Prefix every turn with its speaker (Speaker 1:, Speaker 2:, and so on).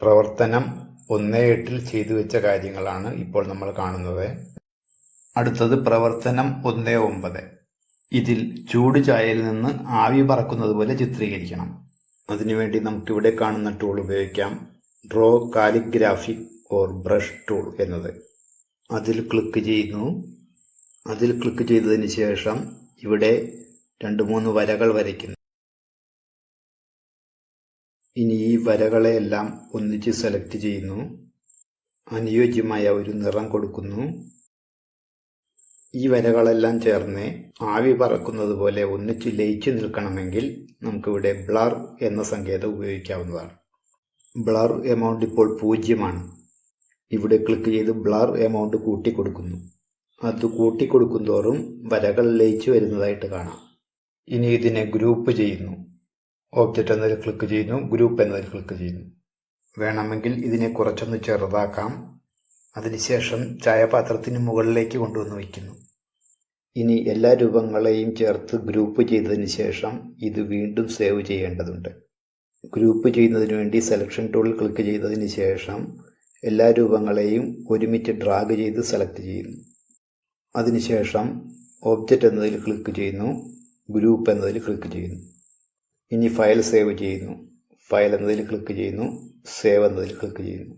Speaker 1: പ്രവർത്തനം 1.8 ചെയ്തു വെച്ച കാര്യങ്ങളാണ് ഇപ്പോൾ നമ്മൾ കാണുന്നത്. അടുത്തത് പ്രവർത്തനം 1.9. ഇതിൽ ചൂട് ചായയിൽ നിന്ന് ആവി പറക്കുന്നത് പോലെ ചിത്രീകരിക്കണം. അതിനുവേണ്ടി നമുക്കിവിടെ കാണുന്ന ടൂൾ ഉപയോഗിക്കാം. Draw calligraphic or brush tool എന്നത്. അതിൽ ക്ലിക്ക് ചെയ്യുന്നു. അതിൽ ക്ലിക്ക് ചെയ്തതിന് ശേഷം ഇവിടെ 2-3 വരകൾ വരയ്ക്കുന്നു. ഇനി ഈ വരകളെയെല്ലാം ഒന്നിച്ച് സെലക്ട് ചെയ്യുന്നു. അനുയോജ്യമായ ഒരു നിറം കൊടുക്കുന്നു. ഈ വരകളെല്ലാം ചേർന്ന് ആവി പറക്കുന്നത് പോലെ ഒന്നിച്ച് ലയിച്ചു നിൽക്കണമെങ്കിൽ നമുക്കിവിടെ ബ്ലർ എന്ന സങ്കേതം ഉപയോഗിക്കാവുന്നതാണ്. ബ്ലർ എമൗണ്ട് ഇപ്പോൾ 0 ഇവിടെ ക്ലിക്ക് ചെയ്ത് ബ്ലർ എമൗണ്ട് കൂട്ടിക്കൊടുക്കുന്നു. അത് കൂട്ടിക്കൊടുക്കുന്തോറും വരകൾ ലയിച്ചു വരുന്നതായിട്ട് കാണാം. ഇനി ഇതിനെ ഗ്രൂപ്പ് ചെയ്യുന്നു. ഓബ്ജക്റ്റ് എന്നതിൽ ക്ലിക്ക് ചെയ്യുന്നു, ഗ്രൂപ്പ് എന്നതിൽ ക്ലിക്ക് ചെയ്യുന്നു. വേണമെങ്കിൽ ഇതിനെ കുറച്ചൊന്ന് ചെറുതാക്കാം. അതിനുശേഷം ചായപാത്രത്തിന് മുകളിലേക്ക് കൊണ്ടുവന്ന് വയ്ക്കുന്നു. ഇനി എല്ലാ രൂപങ്ങളെയും ചേർത്ത് ഗ്രൂപ്പ് ചെയ്തതിന് ശേഷം ഇത് വീണ്ടും സേവ് ചെയ്യേണ്ടതുണ്ട്. ഗ്രൂപ്പ് ചെയ്യുന്നതിന് വേണ്ടി സെലക്ഷൻ ടൂളിൽ ക്ലിക്ക് ചെയ്തതിന് ശേഷം എല്ലാ രൂപങ്ങളെയും ഒരുമിച്ച് ഡ്രാഗ് ചെയ്ത് സെലക്ട് ചെയ്യുന്നു. അതിനുശേഷം ഓബ്ജക്റ്റ് എന്നതിൽ ക്ലിക്ക് ചെയ്യുന്നു, ഗ്രൂപ്പ് എന്നതിൽ ക്ലിക്ക് ചെയ്യുന്നു. ഇനി ഫയൽ സേവ് ചെയ്യുന്നു. ഫയൽ എന്നതിൽ ക്ലിക്ക് ചെയ്യുന്നു, സേവ് എന്നതിൽ ക്ലിക്ക് ചെയ്യുന്നു.